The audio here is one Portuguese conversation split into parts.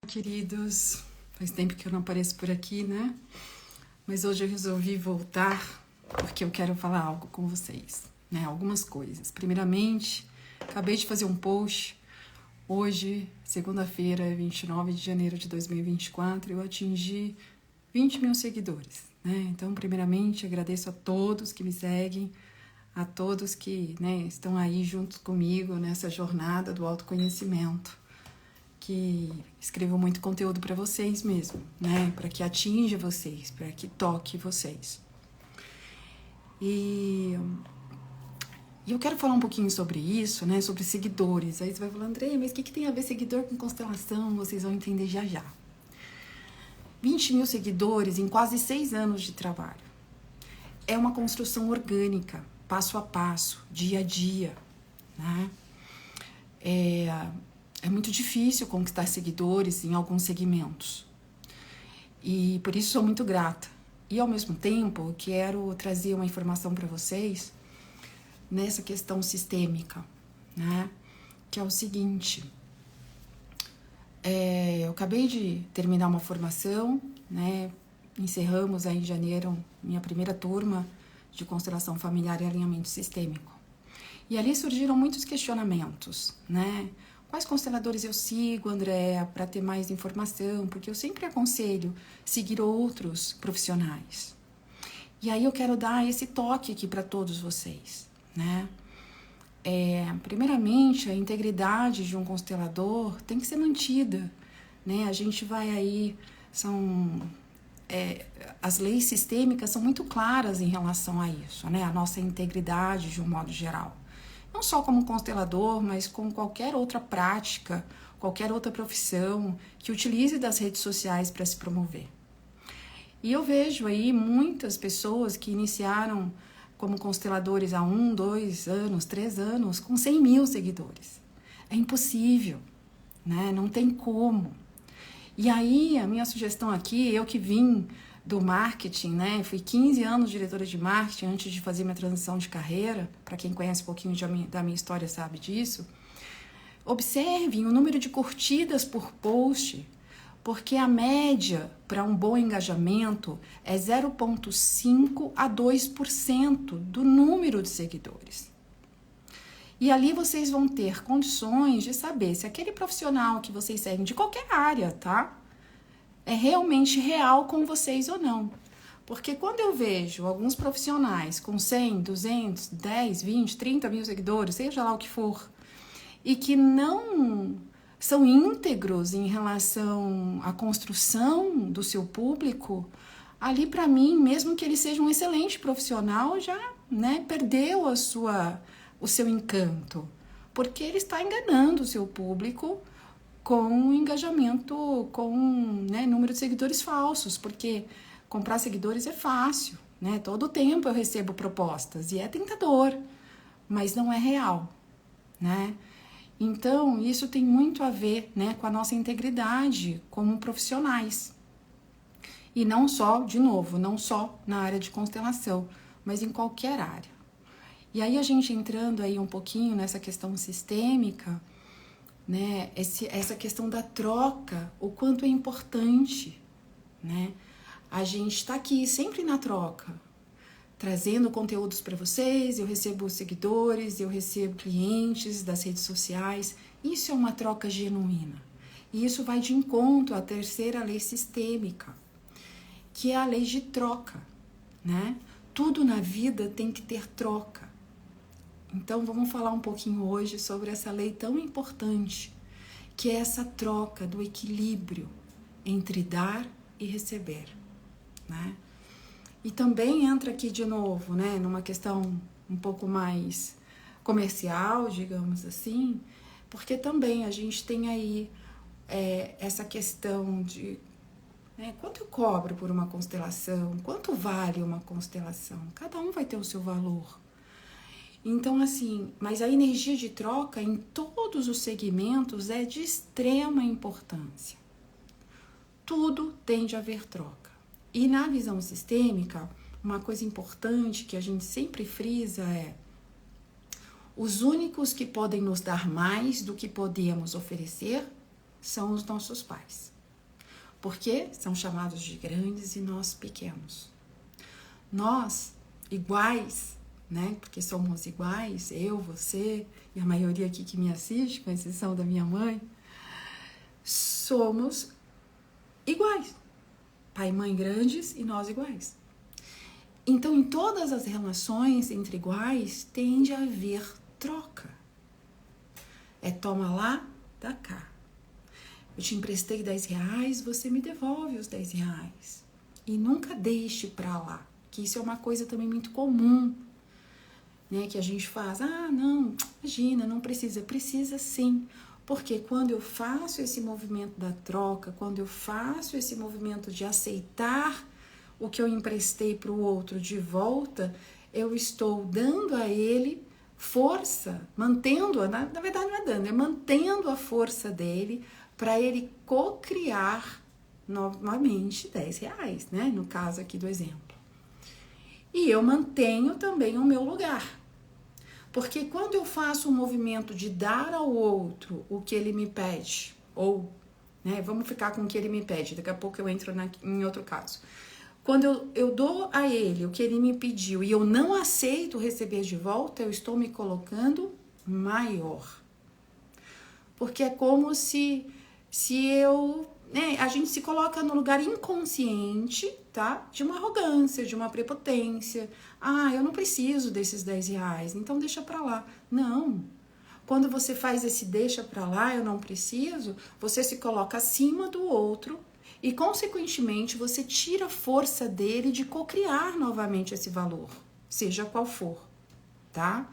Queridos, faz tempo que eu não apareço por aqui, né? Mas hoje eu resolvi voltar porque eu quero falar algo com vocês, né? Algumas coisas. Primeiramente, acabei de fazer um post. Hoje, segunda-feira, 29 de janeiro de 2024, eu atingi 20 mil seguidores, né? Então, primeiramente, agradeço a todos que me seguem, a todos que, né, estão aí junto comigo nessa jornada do autoconhecimento, que escrevo muito conteúdo para vocês mesmo, né? Para que atinja vocês, para que toque vocês. E eu quero falar um pouquinho sobre isso, né? Sobre seguidores. Aí você vai falar, André, mas o que tem a ver seguidor com constelação? Vocês vão entender já já. 20 mil seguidores em quase 6 anos de trabalho. É uma construção orgânica, passo a passo, dia a dia, né? É muito difícil conquistar seguidores em alguns segmentos. E por isso sou muito grata. E ao mesmo tempo, quero trazer uma informação para vocês nessa questão sistêmica, né? Que é o seguinte. Eu acabei de terminar uma formação, né? Encerramos aí em janeiro minha primeira turma de constelação familiar e alinhamento sistêmico. E ali surgiram muitos questionamentos, né? Quais consteladores eu sigo, Andréa, para ter mais informação? Porque eu sempre aconselho seguir outros profissionais. E aí eu quero dar esse toque aqui para todos vocês, né? Primeiramente, a integridade de um constelador tem que ser mantida, né? A gente vai aí, as leis sistêmicas são muito claras em relação a isso, né? A nossa integridade de um modo geral. Não só como constelador, mas com qualquer outra prática, qualquer outra profissão que utilize das redes sociais para se promover. E eu vejo aí muitas pessoas que iniciaram como consteladores há 1, 2 anos, 3 anos, com 100 mil seguidores. É impossível, né? Não tem como. E aí, a minha sugestão aqui, eu que vim do marketing, né? Fui 15 anos diretora de marketing antes de fazer minha transição de carreira. Para quem conhece um pouquinho da minha história sabe disso. Observem o número de curtidas por post, porque a média para um bom engajamento é 0,5% a 2% do número de seguidores. E ali vocês vão ter condições de saber se aquele profissional que vocês seguem, de qualquer área, tá? É realmente real com vocês ou não. Porque quando eu vejo alguns profissionais com 100, 200, 10, 20, 30 mil seguidores, seja lá o que for, e que não são íntegros em relação à construção do seu público, ali para mim, mesmo que ele seja um excelente profissional, já, né, perdeu o seu encanto. Porque ele está enganando o seu público com engajamento, com, né, número de seguidores falsos, porque comprar seguidores é fácil, né? Todo tempo eu recebo propostas e é tentador, mas não é real, né? Então, isso tem muito a ver, né, com a nossa integridade como profissionais. E não só, de novo, não só na área de constelação, mas em qualquer área. E aí a gente entrando aí um pouquinho nessa questão sistêmica, né, essa questão da troca, o quanto é importante, né? A gente está aqui sempre na troca, trazendo conteúdos para vocês, eu recebo seguidores, eu recebo clientes das redes sociais, isso é uma troca genuína. E isso vai de encontro à terceira lei sistêmica, que é a lei de troca, né? Tudo na vida tem que ter troca. Então, vamos falar um pouquinho hoje sobre essa lei tão importante, que é essa troca do equilíbrio entre dar e receber, né? E também entra aqui de novo, né, numa questão um pouco mais comercial, digamos assim, porque também a gente tem aí essa questão de, né, quanto eu cobro por uma constelação, quanto vale uma constelação, cada um vai ter o seu valor. Então, assim, mas a energia de troca em todos os segmentos é de extrema importância. Tudo tem de haver troca. E na visão sistêmica, uma coisa importante que a gente sempre frisa é: os únicos que podem nos dar mais do que podemos oferecer são os nossos pais. Porque são chamados de grandes e nós pequenos. Nós, iguais, né? Porque somos iguais, eu, você e a maioria aqui que me assiste, com exceção da minha mãe, somos iguais. Pai e mãe grandes e nós iguais. Então, em todas as relações entre iguais, tende a haver troca. É toma lá, dá cá. Eu te emprestei R$10, você me devolve os R$10. E nunca deixe pra lá, que isso é uma coisa também muito comum, né? Que a gente faz, não, imagina, não precisa. Precisa sim, porque quando eu faço esse movimento da troca, quando eu faço esse movimento de aceitar o que eu emprestei para o outro de volta, eu estou dando a ele força, mantendo-a, na verdade não é dando, é mantendo a força dele para ele co-criar novamente R$10, né? No caso aqui do exemplo. E eu mantenho também o meu lugar. Porque quando eu faço um movimento de dar ao outro o que ele me pede, ou, né, vamos ficar com o que ele me pede, daqui a pouco eu entro em outro caso. Quando eu dou a ele o que ele me pediu e eu não aceito receber de volta, eu estou me colocando maior. Porque é como se eu, né, a gente se coloca no lugar inconsciente, tá? De uma arrogância, de uma prepotência. Eu não preciso desses R$10, então deixa pra lá. Não. Quando você faz esse deixa pra lá, eu não preciso, você se coloca acima do outro e, consequentemente, você tira a força dele de cocriar novamente esse valor, seja qual for, tá?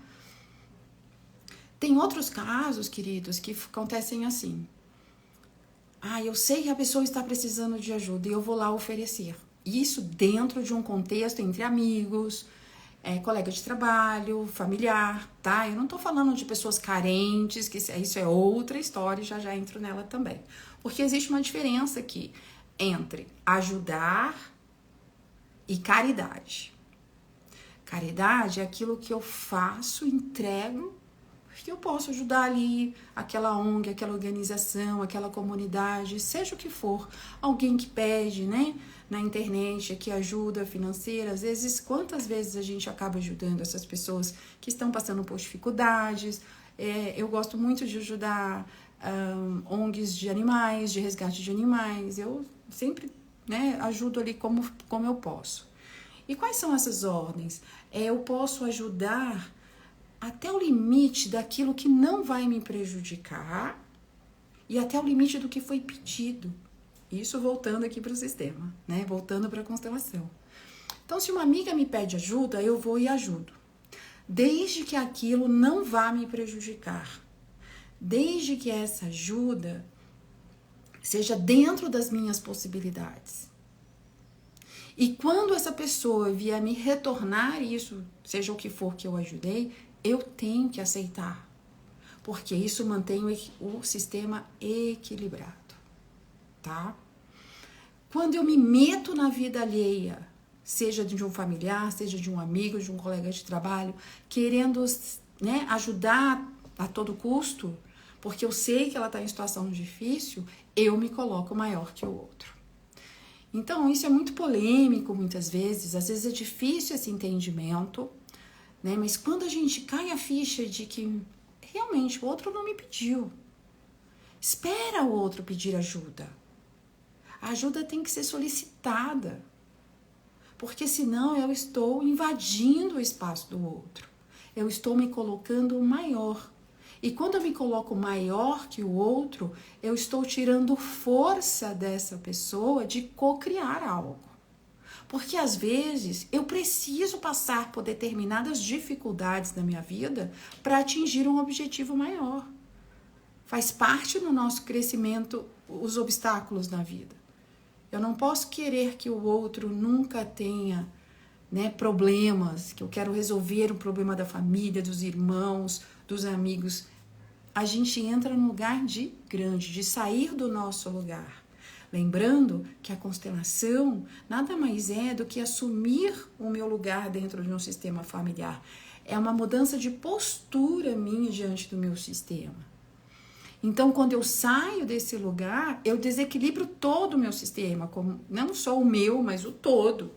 Tem outros casos, queridos, que acontecem assim. Eu sei que a pessoa está precisando de ajuda e eu vou lá oferecer. Isso dentro de um contexto entre amigos, colega de trabalho, familiar, tá? Eu não tô falando de pessoas carentes, que isso é outra história e já entro nela também. Porque existe uma diferença aqui entre ajudar e caridade. Caridade é aquilo que eu faço, entrego, porque eu posso ajudar ali aquela ONG, aquela organização, aquela comunidade, seja o que for, alguém que pede, né, na internet, que ajuda financeira, às vezes, quantas vezes a gente acaba ajudando essas pessoas que estão passando por dificuldades. Eu gosto muito de ajudar ONGs de animais, de resgate de animais, eu sempre, né, ajudo ali como eu posso. E quais são essas ordens? Eu posso ajudar até o limite daquilo que não vai me prejudicar e até o limite do que foi pedido. Isso voltando aqui para o sistema, né? Voltando para a constelação. Então, se uma amiga me pede ajuda, eu vou e ajudo. Desde que aquilo não vá me prejudicar. Desde que essa ajuda seja dentro das minhas possibilidades. E quando essa pessoa vier me retornar isso, seja o que for que eu ajudei, eu tenho que aceitar, porque isso mantém o sistema equilibrado, tá? Quando eu me meto na vida alheia, seja de um familiar, seja de um amigo, de um colega de trabalho, querendo, né, ajudar a todo custo, porque eu sei que ela está em situação difícil, eu me coloco maior que o outro. Então, isso é muito polêmico muitas vezes, às vezes é difícil esse entendimento, né? Mas quando a gente cai a ficha de que realmente o outro não me pediu, espera o outro pedir ajuda. A ajuda tem que ser solicitada, porque senão eu estou invadindo o espaço do outro. Eu estou me colocando maior. E quando eu me coloco maior que o outro, eu estou tirando força dessa pessoa de co-criar algo. Porque às vezes eu preciso passar por determinadas dificuldades na minha vida para atingir um objetivo maior. Faz parte do nosso crescimento os obstáculos na vida. Eu não posso querer que o outro nunca tenha, né, problemas, que eu quero resolver o problema da família, dos irmãos, dos amigos. A gente entra num lugar de grande, de sair do nosso lugar. Lembrando que a constelação nada mais é do que assumir o meu lugar dentro de um sistema familiar. É uma mudança de postura minha diante do meu sistema. Então, quando eu saio desse lugar, eu desequilibro todo o meu sistema, como não só o meu, mas o todo.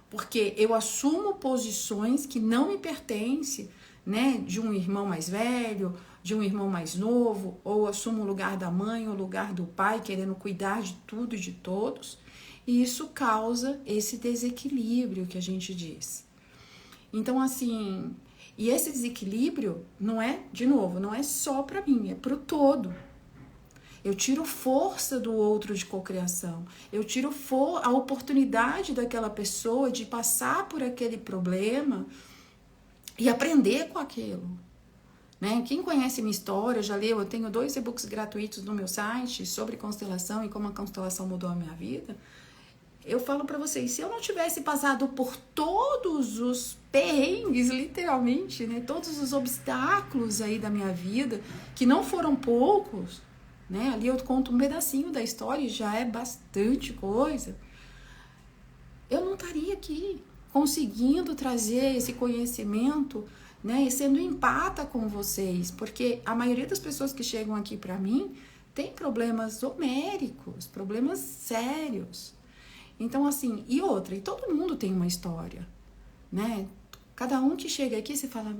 Porque eu assumo posições que não me pertencem, né? De um irmão mais velho, de um irmão mais novo, ou assumo o lugar da mãe, o lugar do pai, querendo cuidar de tudo e de todos. E isso causa esse desequilíbrio que a gente diz. Então, assim, e esse desequilíbrio não é, de novo, não é só para mim, é para o todo. Eu tiro força do outro de cocriação. Eu tiro a oportunidade daquela pessoa de passar por aquele problema e aprender com aquilo. Né? Quem conhece minha história, já leu, eu tenho 2 e-books gratuitos no meu site sobre constelação e como a constelação mudou a minha vida. Eu falo para vocês, se eu não tivesse passado por todos os perrengues, literalmente, né, todos os obstáculos aí da minha vida, que não foram poucos, né, ali eu conto um pedacinho da história e já é bastante coisa, eu não estaria aqui conseguindo trazer esse conhecimento, né, e sendo empata com vocês, porque a maioria das pessoas que chegam aqui para mim tem problemas homéricos, problemas sérios. Então, assim, e todo mundo tem uma história, né? Cada um que chega aqui, você fala,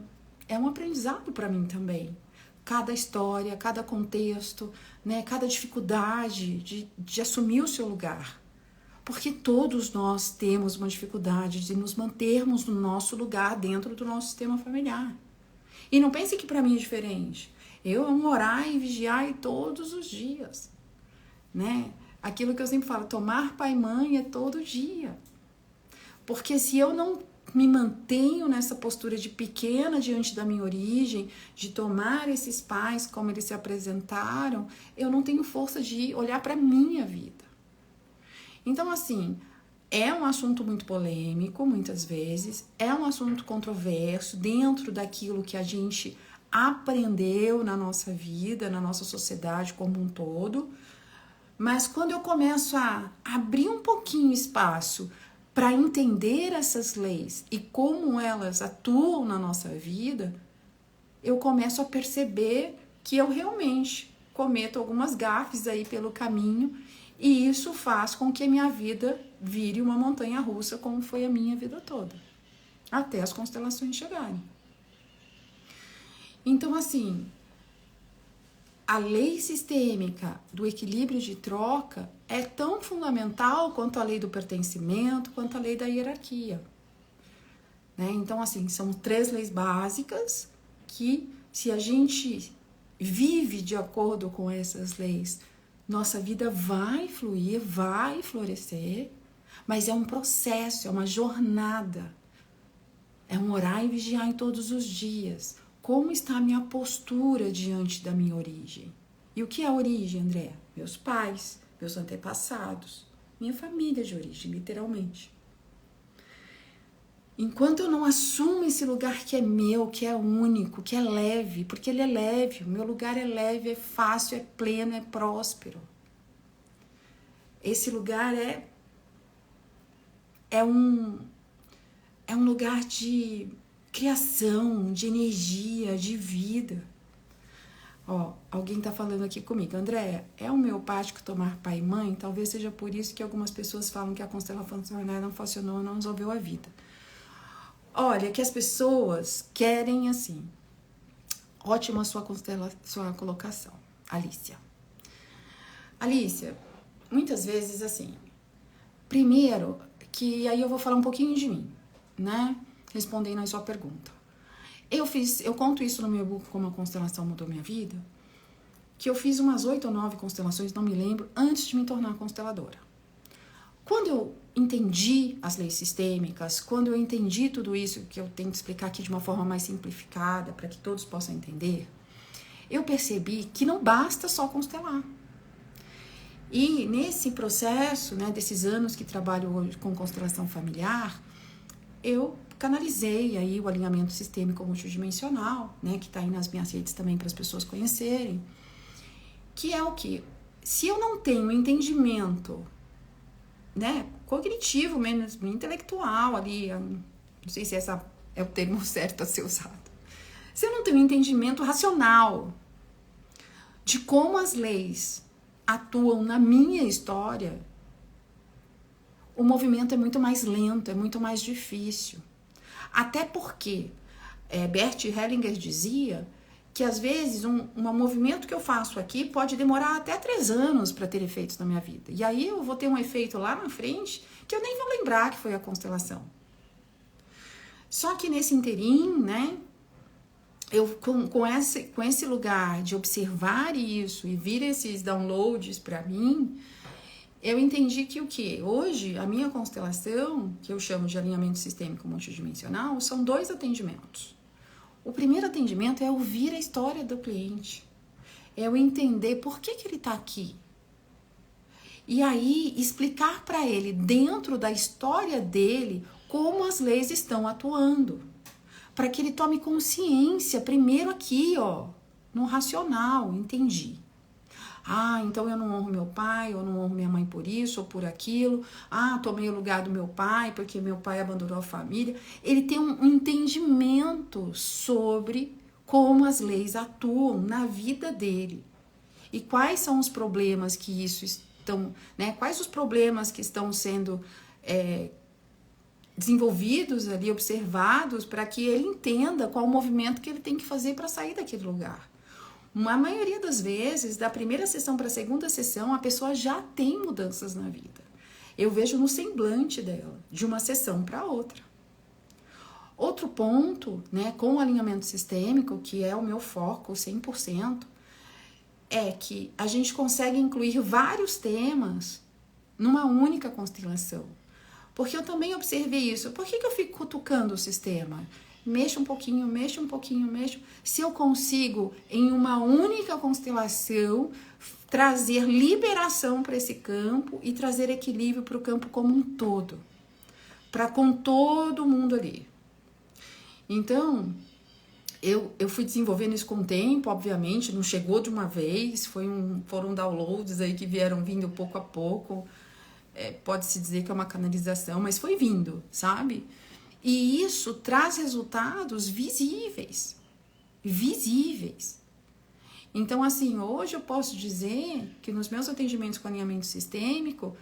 é um aprendizado para mim também. Cada história, cada contexto, né? Cada dificuldade de assumir o seu lugar. Porque todos nós temos uma dificuldade de nos mantermos no nosso lugar dentro do nosso sistema familiar. E não pense que para mim é diferente. Eu amo orar e vigiar todos os dias, né? Aquilo que eu sempre falo, tomar pai e mãe é todo dia. Porque se eu não me mantenho nessa postura de pequena diante da minha origem, de tomar esses pais como eles se apresentaram, eu não tenho força de olhar para a minha vida. Então, assim, é um assunto muito polêmico, muitas vezes, é um assunto controverso dentro daquilo que a gente aprendeu na nossa vida, na nossa sociedade como um todo. Mas quando eu começo a abrir um pouquinho espaço para entender essas leis e como elas atuam na nossa vida, eu começo a perceber que eu realmente cometo algumas gafes aí pelo caminho e isso faz com que a minha vida vire uma montanha-russa como foi a minha vida toda, até as constelações chegarem. Então, assim, a lei sistêmica do equilíbrio de troca é tão fundamental quanto a lei do pertencimento, quanto a lei da hierarquia. Né? Então, assim, são 3 leis básicas que, se a gente vive de acordo com essas leis, nossa vida vai fluir, vai florescer, mas é um processo, é uma jornada. É um orar e vigiar em todos os dias. Como está a minha postura diante da minha origem? E o que é a origem, André? Meus pais, meus antepassados, minha família de origem, literalmente. Enquanto eu não assumo esse lugar que é meu, que é único, que é leve, porque ele é leve, o meu lugar é leve, é fácil, é pleno, é próspero. Esse lugar é um lugar de criação, de energia, de vida. Ó, alguém tá falando aqui comigo, Andréia, é homeopático tomar pai e mãe? Talvez seja por isso que algumas pessoas falam que a constelação familiar não funcionou, não resolveu a vida. Olha, que as pessoas querem assim. Ótima sua colocação, Alicia. Alicia, muitas vezes assim, primeiro, que aí eu vou falar um pouquinho de mim, né? Respondendo a sua pergunta. Eu conto isso no meu e-book Como a Constelação Mudou Minha Vida, que eu fiz umas 8 ou 9 constelações, não me lembro, antes de me tornar consteladora. Quando eu entendi as leis sistêmicas, quando eu entendi tudo isso, que eu tento explicar aqui de uma forma mais simplificada, para que todos possam entender, eu percebi que não basta só constelar. E nesse processo, né, desses anos que trabalho hoje com constelação familiar, eu canalizei aí o alinhamento sistêmico multidimensional, né, que está aí nas minhas redes também para as pessoas conhecerem, que é o que? Se eu não tenho entendimento, né, cognitivo, menos intelectual ali, não sei se esse é o termo certo a ser usado, se eu não tenho entendimento racional de como as leis atuam na minha história, o movimento é muito mais lento, é muito mais difícil. Até porque Bert Hellinger dizia que às vezes um movimento que eu faço aqui pode demorar até 3 anos para ter efeitos na minha vida. E aí eu vou ter um efeito lá na frente que eu nem vou lembrar que foi a constelação. Só que nesse interim, né, eu com esse lugar de observar isso e vir esses downloads para mim, eu entendi que o quê? Hoje, a minha constelação, que eu chamo de alinhamento sistêmico multidimensional, são 2 atendimentos. O primeiro atendimento é ouvir a história do cliente. É eu entender por que ele está aqui. E aí, explicar para ele, dentro da história dele, como as leis estão atuando. Para que ele tome consciência, primeiro aqui, ó, no racional, entendi. Ah, então eu não honro meu pai, eu não honro minha mãe por isso ou por aquilo. Ah, tomei o lugar do meu pai porque meu pai abandonou a família. Ele tem um entendimento sobre como as leis atuam na vida dele. E quais são os problemas que isso estão, né? Quais os problemas que estão sendo desenvolvidos ali, observados, para que ele entenda qual o movimento que ele tem que fazer para sair daquele lugar. A maioria das vezes, da primeira sessão para a segunda sessão, a pessoa já tem mudanças na vida. Eu vejo no semblante dela, de uma sessão para outra. Outro ponto, né, com o alinhamento sistêmico, que é o meu foco 100%, é que a gente consegue incluir vários temas numa única constelação. Porque eu também observei isso. Por que eu fico cutucando o sistema? Mexa um pouquinho, mexa um pouquinho, mexa. Se eu consigo, em uma única constelação, trazer liberação para esse campo e trazer equilíbrio para o campo como um todo. Para com todo mundo ali. Então, eu fui desenvolvendo isso com o tempo, obviamente, não chegou de uma vez, foram downloads aí que vieram vindo pouco a pouco. Pode-se dizer que é uma canalização, mas foi vindo, sabe? E isso traz resultados visíveis. Visíveis. Então, assim, hoje eu posso dizer que nos meus atendimentos com alinhamento sistêmico,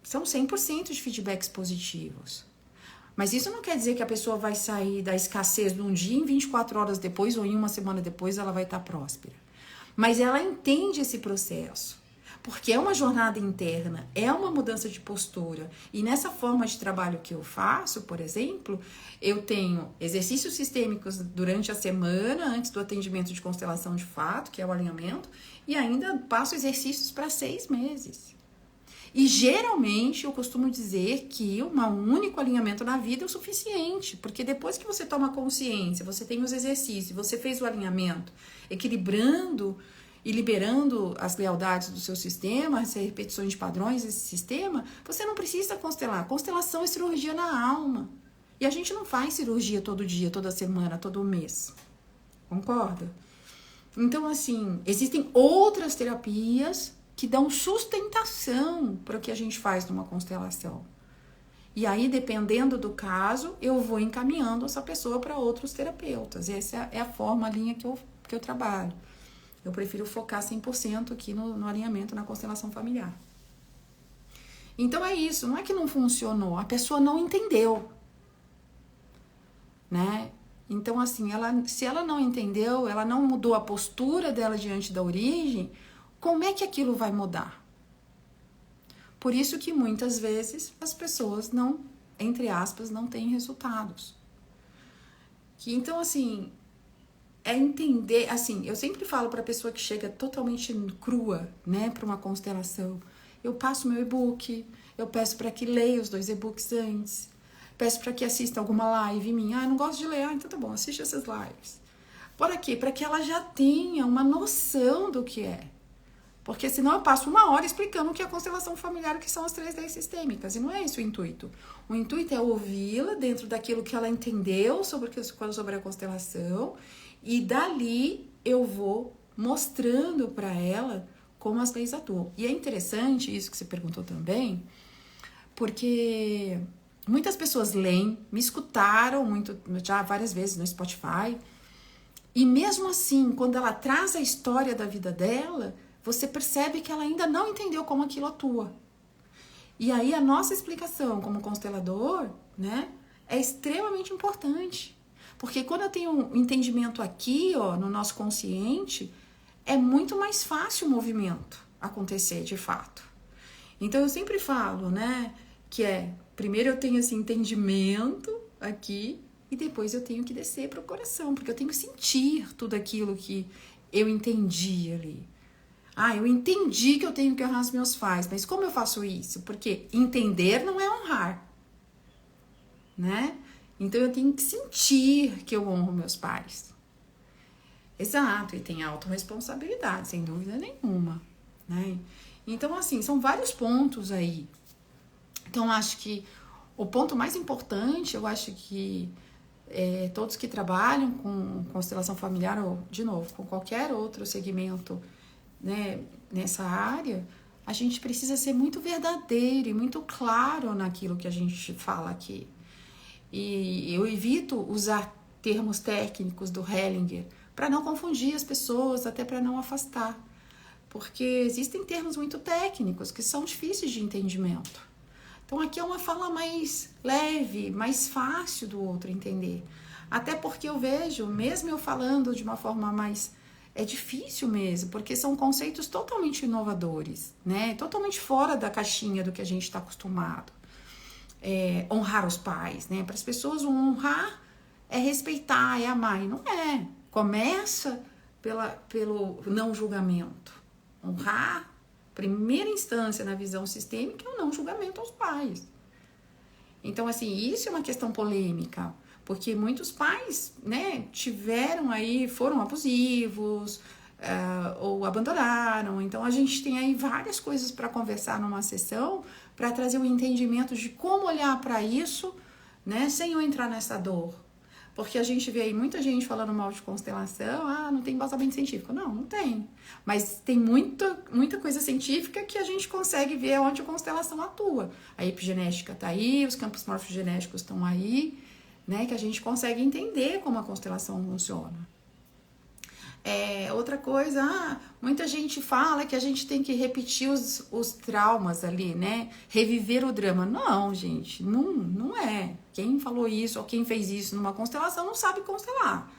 são 100% de feedbacks positivos. Mas isso não quer dizer que a pessoa vai sair da escassez de um dia, em 24 horas depois ou em uma semana depois ela vai estar próspera. Mas ela entende esse processo. Porque é uma jornada interna, é uma mudança de postura. E nessa forma de trabalho que eu faço, por exemplo, eu tenho exercícios sistêmicos durante a semana, antes do atendimento de constelação de fato, que é o alinhamento, e ainda passo exercícios para 6 meses. E geralmente eu costumo dizer que um único alinhamento na vida é o suficiente, porque depois que você toma consciência, você tem os exercícios, você fez o alinhamento, equilibrando e liberando as lealdades do seu sistema, as repetições de padrões desse sistema, você não precisa constelar. Constelação é cirurgia na alma. E a gente não faz cirurgia todo dia, toda semana, todo mês. Concorda? Então, assim, existem outras terapias que dão sustentação para o que a gente faz numa constelação. E aí, dependendo do caso, eu vou encaminhando essa pessoa para outros terapeutas. Essa é a forma, a linha que eu trabalho. Eu prefiro focar 100% aqui no alinhamento, na constelação familiar. Então é isso, não é que não funcionou, a pessoa não entendeu, né? Então assim, se ela não entendeu, ela não mudou a postura dela diante da origem, como é que aquilo vai mudar? Por isso que muitas vezes as pessoas não, entre aspas, não têm resultados. Então assim, é entender, assim, eu sempre falo para a pessoa que chega totalmente crua, né, para uma constelação, eu passo meu e-book, eu peço para que leia os 2 e-books antes, peço para que assista alguma live minha, eu não gosto de ler, então tá bom, assiste essas lives. Para quê? Para que ela já tenha uma noção do que é. Porque senão eu passo 1 hora explicando o que é a constelação familiar, o que são as 3 leis sistêmicas, e não é isso o intuito. O intuito é ouvi-la dentro daquilo que ela entendeu sobre a constelação, e dali eu vou mostrando para ela como as leis atuam. E é interessante isso que você perguntou também, porque muitas pessoas leem, me escutaram muito já várias vezes no Spotify, E mesmo assim, quando ela traz a história da vida dela, você percebe que ela ainda não entendeu como aquilo atua. E aí a nossa explicação como constelador, né, é extremamente importante. Porque quando eu tenho um entendimento aqui, ó, no nosso consciente, é muito mais fácil o movimento acontecer de fato. Então eu sempre falo, né, que primeiro eu tenho esse entendimento aqui e depois eu tenho que descer para o coração, porque eu tenho que sentir tudo aquilo que eu entendi ali. Eu entendi que eu tenho que honrar os meus pais, mas como eu faço isso? Porque entender não é honrar, né? Então eu tenho que sentir que eu honro meus pais. Exato, e tem autorresponsabilidade, sem dúvida nenhuma, né? Então, assim, são vários pontos aí. Então, acho que o ponto mais importante, eu acho que todos que trabalham com constelação familiar, ou, de novo, com qualquer outro segmento, né, nessa área, a gente precisa ser muito verdadeiro e muito claro naquilo que a gente fala aqui. E eu evito usar termos técnicos do Hellinger para não confundir as pessoas, até para não afastar. Porque existem termos muito técnicos que são difíceis de entendimento. Então aqui é uma fala mais leve, mais fácil do outro entender. Até porque eu vejo, mesmo eu falando de uma forma mais... É difícil mesmo, porque são conceitos totalmente inovadores, né? Totalmente fora da caixinha do que a gente está acostumado. Honrar os pais, né? Para as pessoas, o honrar é respeitar, é amar, e não é. Começa pelo não julgamento. Honrar, primeira instância na visão sistêmica, é o não julgamento aos pais. Então, assim, isso é uma questão polêmica, porque muitos pais, né, foram abusivos, ou abandonaram. Então, a gente tem aí várias coisas para conversar numa sessão, para trazer um entendimento de como olhar para isso, né, sem eu entrar nessa dor. Porque a gente vê aí muita gente falando mal de constelação, não tem embasamento científico. Não tem. Mas tem muita coisa científica que a gente consegue ver onde a constelação atua. A epigenética está aí, os campos morfogenéticos estão aí, né? Que a gente consegue entender como a constelação funciona. Outra coisa, muita gente fala que a gente tem que repetir os traumas ali, né? Reviver o drama. Não, gente, não é. Quem falou isso ou quem fez isso numa constelação não sabe constelar.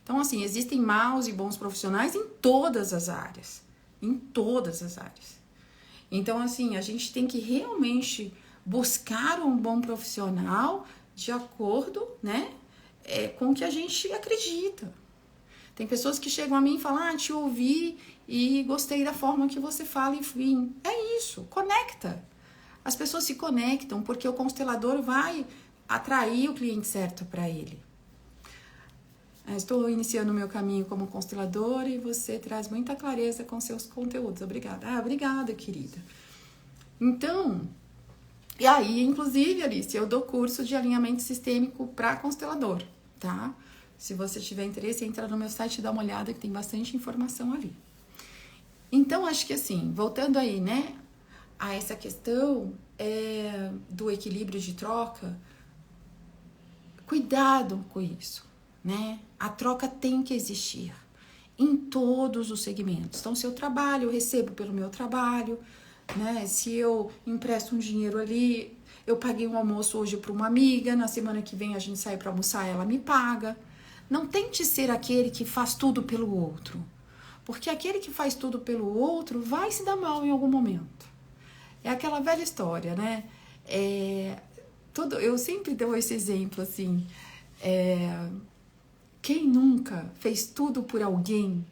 Então, assim, existem maus e bons profissionais em todas as áreas. Em todas as áreas. Então, assim, a gente tem que realmente buscar um bom profissional de acordo, né, com o que a gente acredita. Tem pessoas que chegam a mim e falam, te ouvi e gostei da forma que você fala, enfim. É isso, conecta. As pessoas se conectam porque o constelador vai atrair o cliente certo para ele. Estou iniciando o meu caminho como consteladora e você traz muita clareza com seus conteúdos. Obrigada. Obrigada, querida. Então, e aí, inclusive, Alice, eu dou curso de alinhamento sistêmico para constelador, tá? Se você tiver interesse, entra no meu site e dá uma olhada que tem bastante informação ali. Então, acho que assim, voltando aí, né, a essa questão do equilíbrio de troca, cuidado com isso, né? A troca tem que existir em todos os segmentos. Então, se eu trabalho, eu recebo pelo meu trabalho, né? Se eu empresto um dinheiro ali, eu paguei um almoço hoje para uma amiga, na semana que vem a gente sai para almoçar, ela me paga. Não tente ser aquele que faz tudo pelo outro, porque aquele que faz tudo pelo outro vai se dar mal em algum momento. É aquela velha história, né? Eu sempre dou esse exemplo assim, quem nunca fez tudo por alguém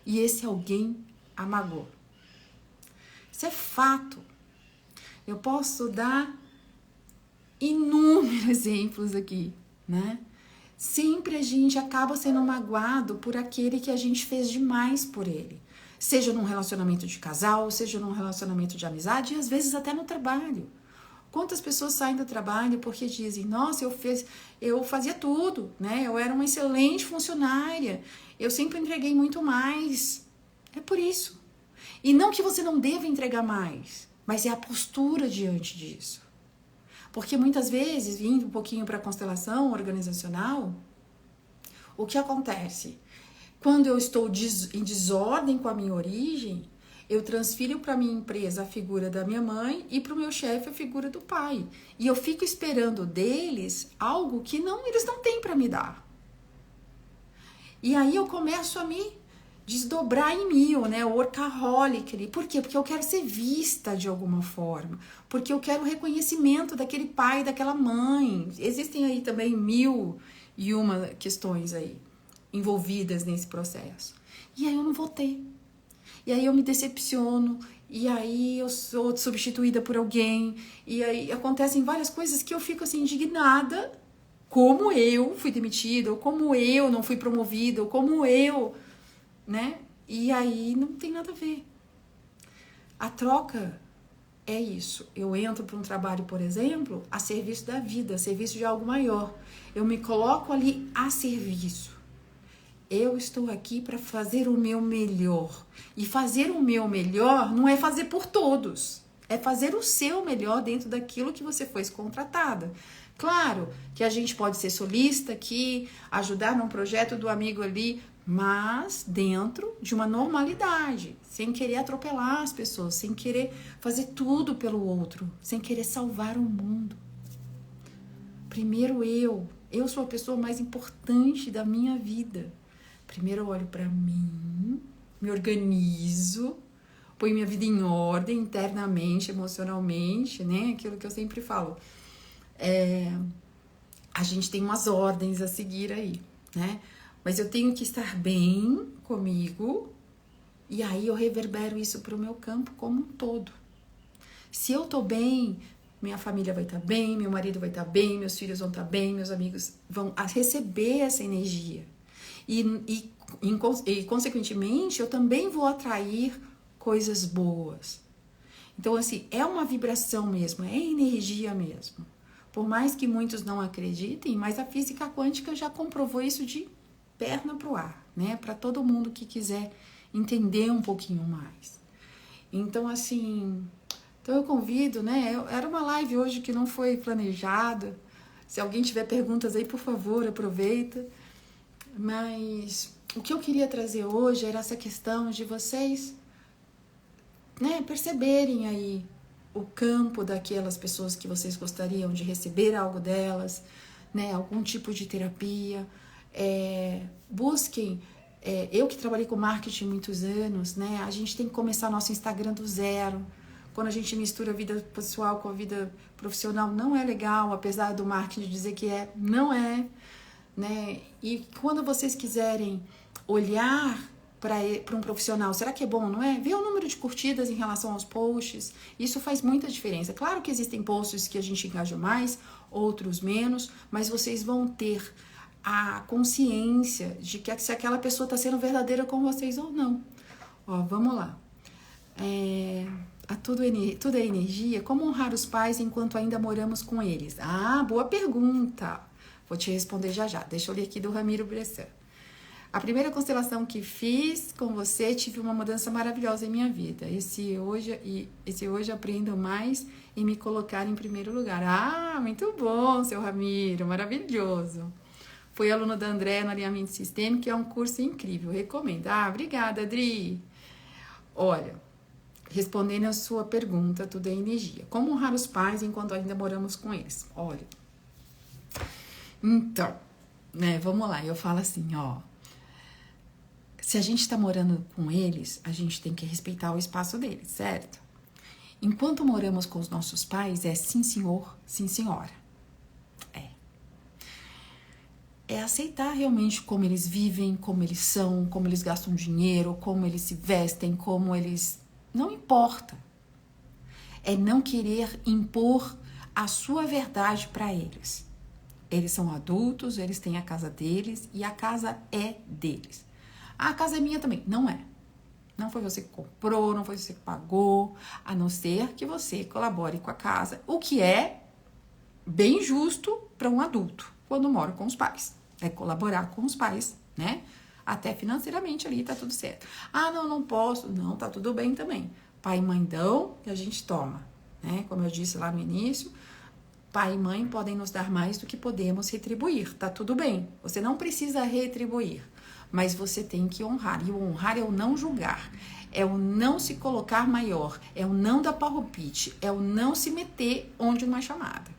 e esse alguém amagou? Isso é fato. Eu posso dar inúmeros exemplos aqui, né? Sempre a gente acaba sendo magoado por aquele que a gente fez demais por ele. Seja num relacionamento de casal, seja num relacionamento de amizade e às vezes até no trabalho. Quantas pessoas saem do trabalho porque dizem, nossa, eu fazia tudo, né? Eu era uma excelente funcionária, eu sempre entreguei muito mais. É por isso. E não que você não deva entregar mais, mas é a postura diante disso. Porque muitas vezes, vindo um pouquinho para a constelação organizacional, o que acontece? Quando eu estou em desordem com a minha origem, eu transfiro para minha empresa a figura da minha mãe e para o meu chefe a figura do pai. E eu fico esperando deles algo que eles não têm para me dar. E aí eu começo a me desdobrar em mim, né? O workaholic ali. Por quê? Porque eu quero ser vista de alguma forma. Porque eu quero o reconhecimento daquele pai, daquela mãe. Existem aí também 1001 questões aí envolvidas nesse processo. E aí eu não vou ter. E aí eu me decepciono. E aí eu sou substituída por alguém. E aí acontecem várias coisas que eu fico assim indignada. Como eu fui demitida, ou como eu não fui promovida, ou como eu, né? E aí não tem nada a ver. A troca é isso. Eu entro para um trabalho, por exemplo, a serviço da vida, a serviço de algo maior. Eu me coloco ali a serviço. Eu estou aqui para fazer o meu melhor. E fazer o meu melhor não é fazer por todos. É fazer o seu melhor dentro daquilo que você foi contratada. Claro que a gente pode ser solista aqui, ajudar num projeto do amigo ali, mas dentro de uma normalidade, sem querer atropelar as pessoas, sem querer fazer tudo pelo outro, sem querer salvar o mundo. Primeiro eu sou a pessoa mais importante da minha vida. Primeiro eu olho para mim, me organizo, ponho minha vida em ordem internamente, emocionalmente, né? Aquilo que eu sempre falo. A gente tem umas ordens a seguir aí, né? Mas eu tenho que estar bem comigo e aí eu reverbero isso para o meu campo como um todo. Se eu tô bem, minha família vai estar bem, meu marido vai estar bem, meus filhos vão estar bem, meus amigos vão receber essa energia. E consequentemente, eu também vou atrair coisas boas. Então, assim, é uma vibração mesmo, é energia mesmo. Por mais que muitos não acreditem, mas a física quântica já comprovou isso de perna pro ar, né? Para todo mundo que quiser entender um pouquinho mais. Então, assim, eu convido, né? Era uma live hoje que não foi planejada. Se alguém tiver perguntas aí, por favor, aproveita. Mas o que eu queria trazer hoje era essa questão de vocês, né, perceberem aí o campo daquelas pessoas que vocês gostariam de receber algo delas, né, algum tipo de terapia. Busquem, eu que trabalhei com marketing muitos anos, né, a gente tem que começar nosso Instagram do zero. Quando a gente mistura a vida pessoal com a vida profissional, não é legal, apesar do marketing dizer que não é, né? E quando vocês quiserem olhar para um profissional, será que é bom, não é? Ver o número de curtidas em relação aos posts, isso faz muita diferença. Claro que existem posts que a gente engaja mais, outros menos, mas vocês vão ter a consciência de que se aquela pessoa está sendo verdadeira com vocês ou não. Ó, vamos lá. Tudo é energia. Como honrar os pais enquanto ainda moramos com eles? Ah, boa pergunta. Vou te responder já já. Deixa eu ler aqui do Ramiro Bressan. A primeira constelação que fiz com você, tive uma mudança maravilhosa em minha vida. Esse hoje aprendo mais em me colocar em primeiro lugar. Ah, muito bom, seu Ramiro, maravilhoso. Fui aluno da André no Alinhamento Sistêmico, que é um curso incrível, recomendo. Ah, obrigada, Adri. Olha, respondendo a sua pergunta, tudo é energia. Como honrar os pais enquanto ainda moramos com eles? Olha, então, né, vamos lá, eu falo assim, ó. Se a gente tá morando com eles, a gente tem que respeitar o espaço deles, certo? Enquanto moramos com os nossos pais, é sim senhor, sim senhora. É aceitar realmente como eles vivem, como eles são, como eles gastam dinheiro, como eles se vestem, como eles... Não importa. É não querer impor a sua verdade para eles. Eles são adultos, eles têm a casa deles e a casa é deles. A casa é minha também. Não é. Não foi você que comprou, não foi você que pagou, a não ser que você colabore com a casa. O que é bem justo para um adulto quando mora com os pais. É colaborar com os pais, né? Até financeiramente ali tá tudo certo. Ah, não posso. Não, tá tudo bem também. Pai e mãe dão e a gente toma, né? Como eu disse lá no início, pai e mãe podem nos dar mais do que podemos retribuir. Tá tudo bem. Você não precisa retribuir. mas você tem que honrar. E o honrar é o não julgar, é o não se colocar maior, é o não dar palpite, é o não se meter onde não é chamada.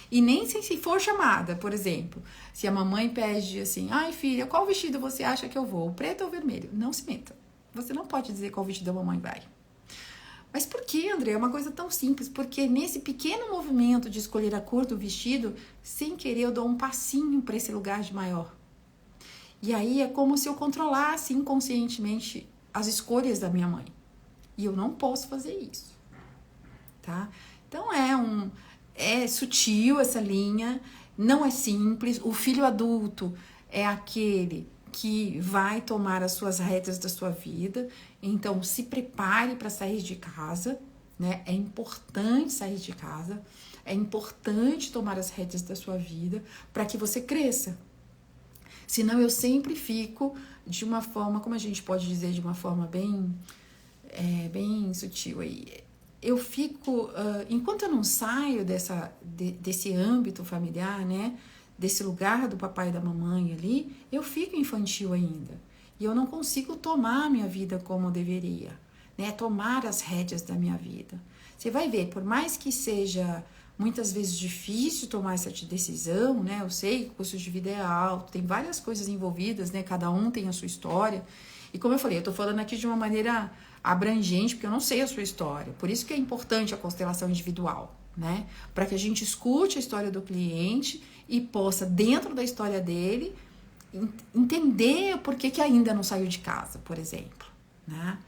E nem se for chamada, por exemplo, se a mamãe pede assim, ai filha, qual vestido você acha que eu vou, o preto ou o vermelho? Não se meta. Você não pode dizer qual vestido a mamãe vai. Mas por que, André? É uma coisa tão simples. Porque nesse pequeno movimento de escolher a cor do vestido, sem querer eu dou um passinho para esse lugar de maior. E aí é como se eu controlasse inconscientemente as escolhas da minha mãe. E eu não posso fazer isso. Tá? Então é sutil essa linha, não é simples. O filho adulto é aquele que vai tomar as suas rédeas da sua vida. Então, se prepare para sair de casa, né? É importante sair de casa, é importante tomar as rédeas da sua vida para que você cresça. Senão eu sempre fico de uma forma, como a gente pode dizer, de uma forma bem sutil aí. Eu fico, enquanto eu não saio desse âmbito familiar, né? Desse lugar do papai e da mamãe ali, eu fico infantil ainda. E eu não consigo tomar a minha vida como eu deveria, né? Tomar as rédeas da minha vida. Você vai ver, por mais que seja muitas vezes difícil tomar essa decisão, né? Eu sei que o custo de vida é alto, tem várias coisas envolvidas, né? Cada um tem a sua história. E como eu falei, eu tô falando aqui de uma maneira abrangente, porque eu não sei a sua história. Por isso que é importante a constelação individual, né? Para que a gente escute a história do cliente e possa, dentro da história dele, entender por que ainda não saiu de casa, por exemplo, né?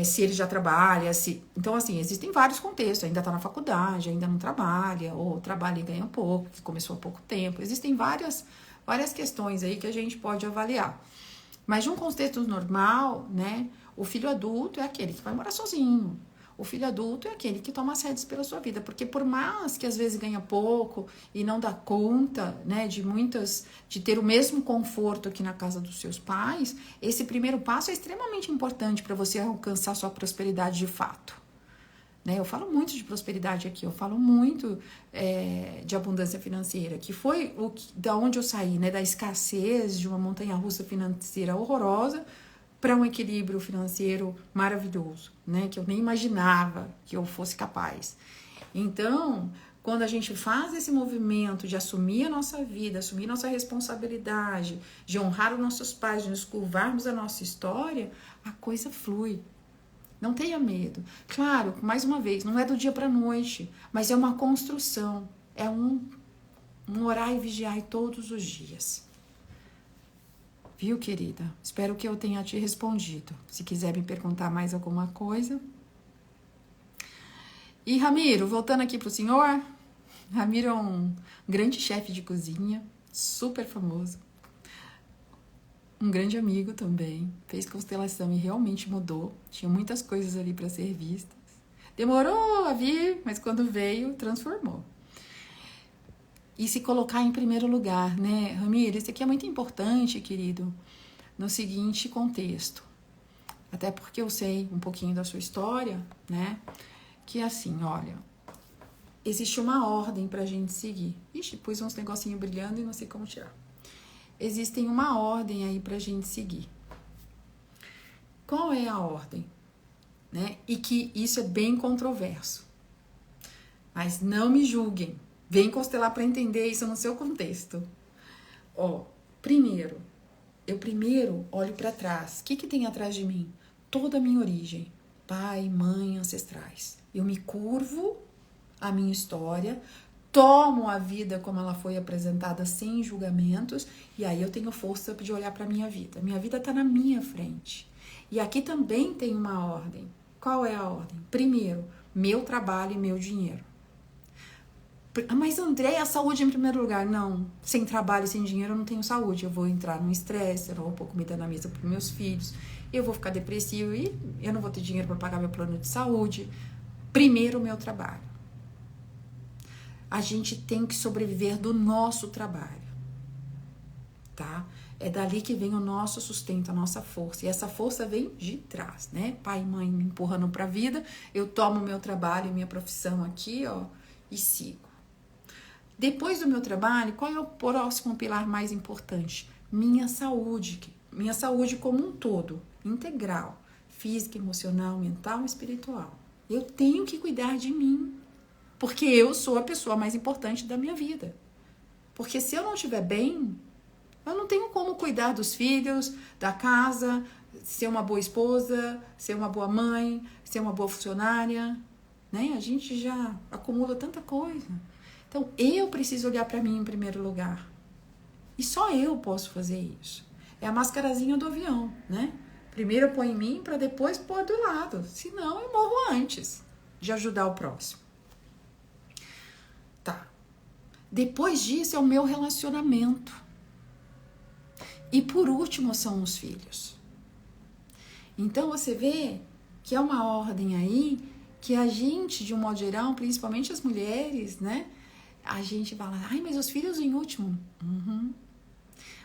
Se ele já trabalha, Então, assim, existem vários contextos. Ainda está na faculdade, ainda não trabalha, ou trabalha e ganha pouco, que começou há pouco tempo. Existem várias questões aí que a gente pode avaliar. Mas de um contexto normal, né? O filho adulto é aquele que vai morar sozinho. O filho adulto é aquele que toma as rédeas pela sua vida, porque por mais que às vezes ganha pouco e não dá conta, né, de ter o mesmo conforto que na casa dos seus pais, esse primeiro passo é extremamente importante para você alcançar sua prosperidade de fato. Né? Eu falo muito de prosperidade aqui, eu falo muito de abundância financeira, que foi da onde eu saí, né, da escassez de uma montanha-russa financeira horrorosa, para um equilíbrio financeiro maravilhoso, né? Que eu nem imaginava que eu fosse capaz. Então, quando a gente faz esse movimento de assumir a nossa vida, assumir nossa responsabilidade, de honrar os nossos pais, de nos curvarmos a nossa história, a coisa flui. Não tenha medo. Claro, mais uma vez, não é do dia para a noite, mas é uma construção. É um orar e vigiar todos os dias. Viu, querida? Espero que eu tenha te respondido. Se quiser me perguntar mais alguma coisa. E Ramiro, voltando aqui pro senhor. Ramiro é um grande chefe de cozinha, super famoso. Um grande amigo também. Fez constelação e realmente mudou. Tinha muitas coisas ali para ser vistas. Demorou a vir, mas quando veio, transformou. E se colocar em primeiro lugar, né? Ramiro, isso aqui é muito importante, querido, no seguinte contexto. Até porque eu sei um pouquinho da sua história, né? Que é assim, olha, existe uma ordem pra gente seguir. Ixi, pus uns negocinhos brilhando e não sei como tirar. Existem uma ordem aí pra gente seguir. Qual é a ordem? Né? E que isso é bem controverso. Mas não me julguem. Vem constelar para entender isso no seu contexto. Ó, eu primeiro olho para trás. O que tem atrás de mim? Toda a minha origem. Pai, mãe, ancestrais. Eu me curvo à minha história, tomo a vida como ela foi apresentada sem julgamentos, e aí eu tenho força de olhar para a minha vida. Minha vida está na minha frente. E aqui também tem uma ordem. Qual é a ordem? Primeiro, meu trabalho e meu dinheiro. Mas André, a saúde em primeiro lugar. Não, sem trabalho e sem dinheiro eu não tenho saúde. Eu vou entrar num estresse, eu não vou pôr comida na mesa para os meus filhos, eu vou ficar depressivo e eu não vou ter dinheiro para pagar meu plano de saúde. Primeiro o meu trabalho. A gente tem que sobreviver do nosso trabalho, tá? É dali que vem o nosso sustento, a nossa força. E essa força vem de trás, né? Pai e mãe me empurrando para a vida, eu tomo meu trabalho e minha profissão aqui, ó, e sigo. Depois do meu trabalho, qual é o próximo pilar mais importante? Minha saúde, minha saúde como um todo, integral, física, emocional, mental e espiritual. Eu tenho que cuidar de mim, porque eu sou a pessoa mais importante da minha vida. Porque se eu não estiver bem, eu não tenho como cuidar dos filhos, da casa, ser uma boa esposa, ser uma boa mãe, ser uma boa funcionária, né? A gente já acumula tanta coisa. Então, eu preciso olhar para mim em primeiro lugar. E só eu posso fazer isso. É a mascarazinha do avião, né? Primeiro eu ponho em mim para depois pôr do lado. Senão eu morro antes de ajudar o próximo. Tá. Depois disso é o meu relacionamento. E por último são os filhos. Então você vê que é uma ordem aí que a gente, de um modo geral, principalmente as mulheres, né? A gente fala, ai, mas os filhos em último.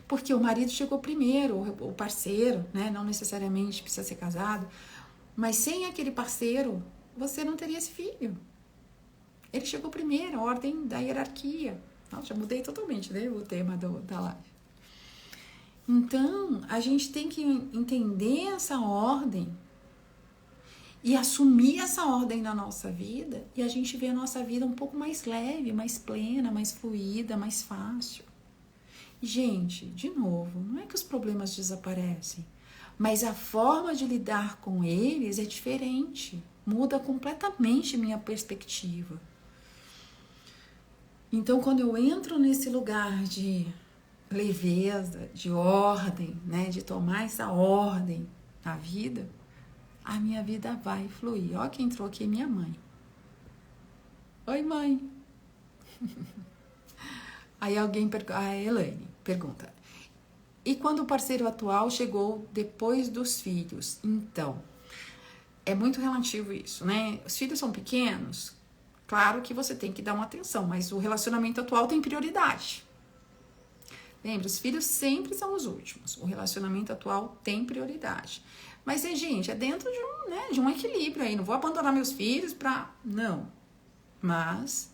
Porque o marido chegou primeiro, o parceiro, né? Não necessariamente precisa ser casado, mas sem aquele parceiro, você não teria esse filho. Ele chegou primeiro, a ordem da hierarquia. Nossa, já mudei totalmente, né? O tema da live. Então, a gente tem que entender essa ordem e assumir essa ordem na nossa vida, e a gente vê a nossa vida um pouco mais leve, mais plena, mais fluida, mais fácil. E, gente, de novo, não é que os problemas desaparecem, mas a forma de lidar com eles é diferente, muda completamente minha perspectiva. Então, quando eu entro nesse lugar de leveza, de ordem, né, de tomar essa ordem na vida, a minha vida vai fluir. Ó, quem entrou aqui é minha mãe. Oi, mãe. Aí alguém, a Elaine, pergunta: e quando o parceiro atual chegou depois dos filhos? Então, é muito relativo isso, né? Os filhos são pequenos, claro que você tem que dar uma atenção, mas o relacionamento atual tem prioridade. Lembra, os filhos sempre são os últimos. O relacionamento atual tem prioridade. Mas, gente, é dentro de um equilíbrio aí. Não vou abandonar meus filhos para... Não. Mas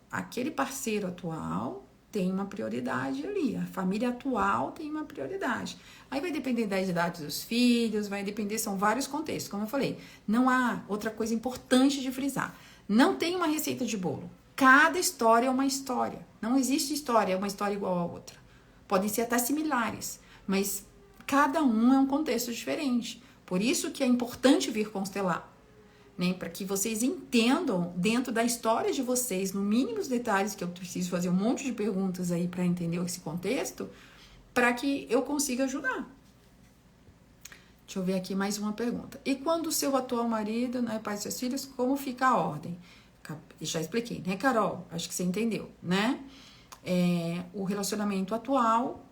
aquele parceiro atual tem uma prioridade ali. A família atual tem uma prioridade. Aí vai depender da idade dos filhos, vai depender, são vários contextos. Como eu falei, não há outra coisa importante de frisar. Não tem uma receita de bolo. Cada história é uma história. Não existe história, uma história igual a outra. Podem ser até similares, mas cada um é um contexto diferente. Por isso que é importante vir constelar, né? Para que vocês entendam dentro da história de vocês, no mínimo os detalhes, que eu preciso fazer um monte de perguntas aí para entender esse contexto, para que eu consiga ajudar. Deixa eu ver aqui mais uma pergunta. E quando o seu atual marido, né, pai dos seus filhos, como fica a ordem? Já expliquei, né, Carol? Acho que você entendeu, né? O relacionamento atual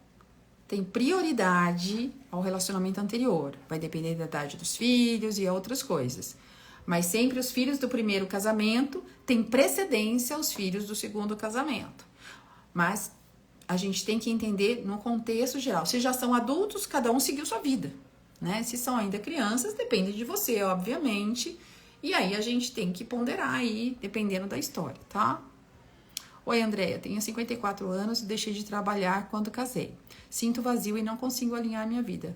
tem prioridade ao relacionamento anterior. Vai depender da idade dos filhos e outras coisas. Mas sempre os filhos do primeiro casamento têm precedência aos filhos do segundo casamento. Mas a gente tem que entender no contexto geral. Se já são adultos, cada um seguiu sua vida, né? Se são ainda crianças, depende de você, obviamente. E aí a gente tem que ponderar aí, dependendo da história, tá? Oi, Andréia, tenho 54 anos e deixei de trabalhar quando casei. Sinto vazio e não consigo alinhar minha vida.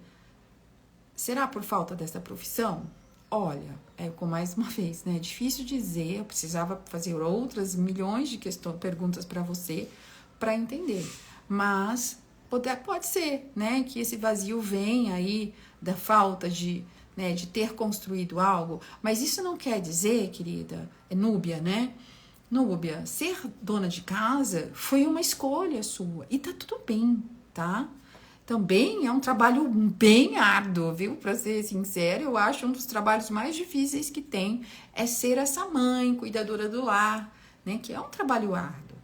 Será por falta dessa profissão? Olha, com mais uma vez, né? É difícil dizer, eu precisava fazer outras milhões de perguntas para você para entender. Mas pode ser, né? Que esse vazio vem aí da falta de ter construído algo. Mas isso não quer dizer, querida, Núbia, né? Núbia, ser dona de casa foi uma escolha sua e tá tudo bem, tá? Também é um trabalho bem árduo, viu? Para ser sincero, eu acho um dos trabalhos mais difíceis que tem é ser essa mãe, cuidadora do lar, né? Que é um trabalho árduo.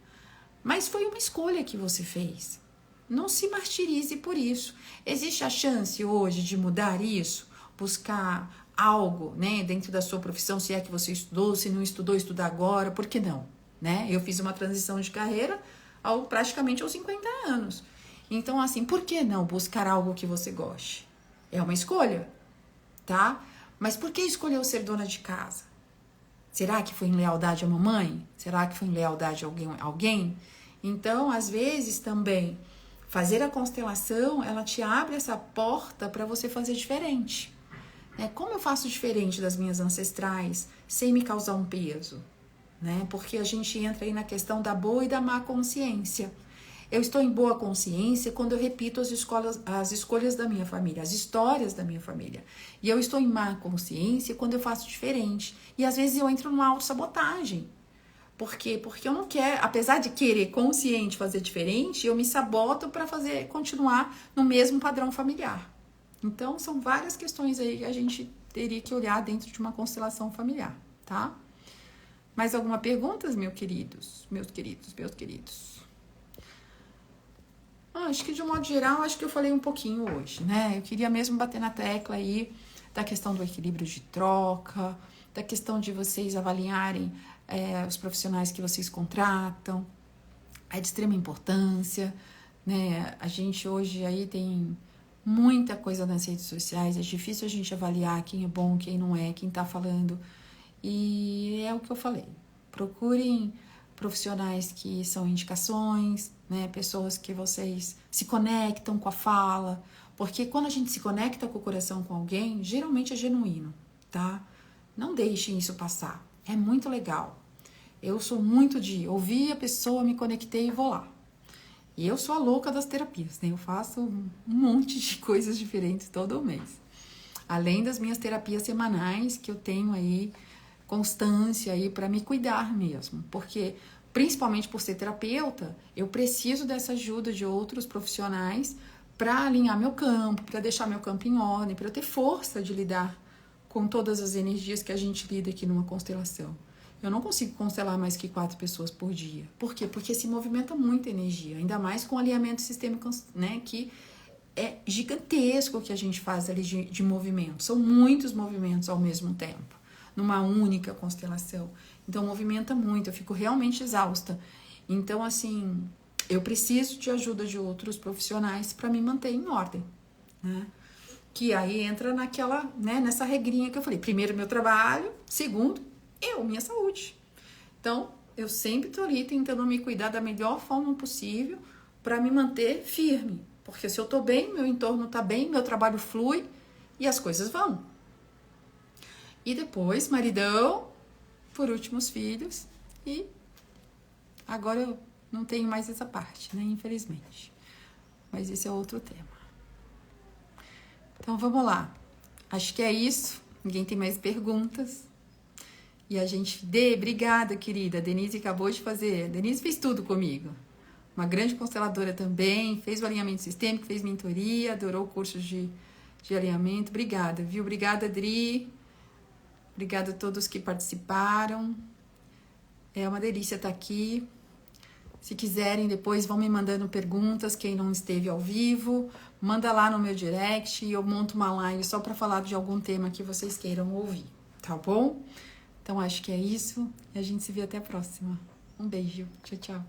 Mas foi uma escolha que você fez. Não se martirize por isso. Existe a chance hoje de mudar isso? Buscar algo, né, dentro da sua profissão, se é que você estudou, se não estudou, estudar agora, por que não? Né? Eu fiz uma transição de carreira praticamente aos 50 anos. Então, assim, por que não buscar algo que você goste? É uma escolha, tá? Mas por que escolheu ser dona de casa? Será que foi em lealdade à mamãe? Será que foi em lealdade a alguém? Então, às vezes também Fazer a constelação, ela te abre essa porta para você fazer diferente. Como eu faço diferente das minhas ancestrais sem me causar um peso? Porque a gente entra aí na questão da boa e da má consciência. Eu estou em boa consciência quando eu repito as escolhas da minha família, as histórias da minha família. E eu estou em má consciência quando eu faço diferente. E às vezes eu entro numa autossabotagem. Por quê? Porque eu não quero, apesar de querer consciente fazer diferente, eu me saboto para continuar no mesmo padrão familiar. Então, são várias questões aí que a gente teria que olhar dentro de uma constelação familiar, tá? Mais alguma pergunta, meus queridos? Acho que de um modo geral, acho que eu falei um pouquinho hoje, Eu queria mesmo bater na tecla aí da questão do equilíbrio de troca, da questão de vocês avaliarem os profissionais que vocês contratam, é de extrema importância, A gente hoje aí tem muita coisa nas redes sociais, é difícil a gente avaliar quem é bom, quem não é, quem tá falando. E é o que eu falei. Procurem profissionais que são indicações, pessoas que vocês se conectam com a fala, porque quando a gente se conecta com o coração com alguém, geralmente é genuíno, tá? Não deixem isso passar. É muito legal. Eu sou muito de ouvir a pessoa, me conectei e vou lá. E eu sou a louca das terapias, Eu faço um monte de coisas diferentes todo mês. Além das minhas terapias semanais, que eu tenho aí constância aí para me cuidar mesmo. Porque, principalmente por ser terapeuta, eu preciso dessa ajuda de outros profissionais para alinhar meu campo, para deixar meu campo em ordem, para eu ter força de lidar com todas as energias que a gente lida aqui numa constelação. Eu não consigo constelar mais que 4 pessoas por dia. Por quê? Porque se movimenta muita energia, ainda mais com alinhamento sistêmico, que é gigantesco o que a gente faz ali de movimento. São muitos movimentos ao mesmo tempo, numa única constelação. Então, movimenta muito, eu fico realmente exausta. Então, assim, eu preciso de ajuda de outros profissionais para me manter em ordem, Que aí entra nessa regrinha que eu falei. Primeiro, meu trabalho. Segundo, minha saúde. Então, eu sempre tô ali tentando me cuidar da melhor forma possível para me manter firme. Porque se eu tô bem, meu entorno tá bem, meu trabalho flui e as coisas vão. E depois, maridão, por último, os filhos. E agora eu não tenho mais essa parte, Infelizmente. Mas esse é outro tema. Então, vamos lá. Acho que é isso. Ninguém tem mais perguntas. E a gente... obrigada, querida. A Denise acabou de fazer. A Denise fez tudo comigo. Uma grande consteladora também. Fez o alinhamento sistêmico, fez mentoria, adorou o curso de alinhamento. Obrigada, viu? Obrigada, Adri. Obrigada a todos que participaram. É uma delícia estar aqui. Se quiserem, depois vão me mandando perguntas. Quem não esteve ao vivo, manda lá no meu direct e eu monto uma live só para falar de algum tema que vocês queiram ouvir. Tá bom? Então, acho que é isso. E a gente se vê até a próxima. Um beijo. Tchau, tchau.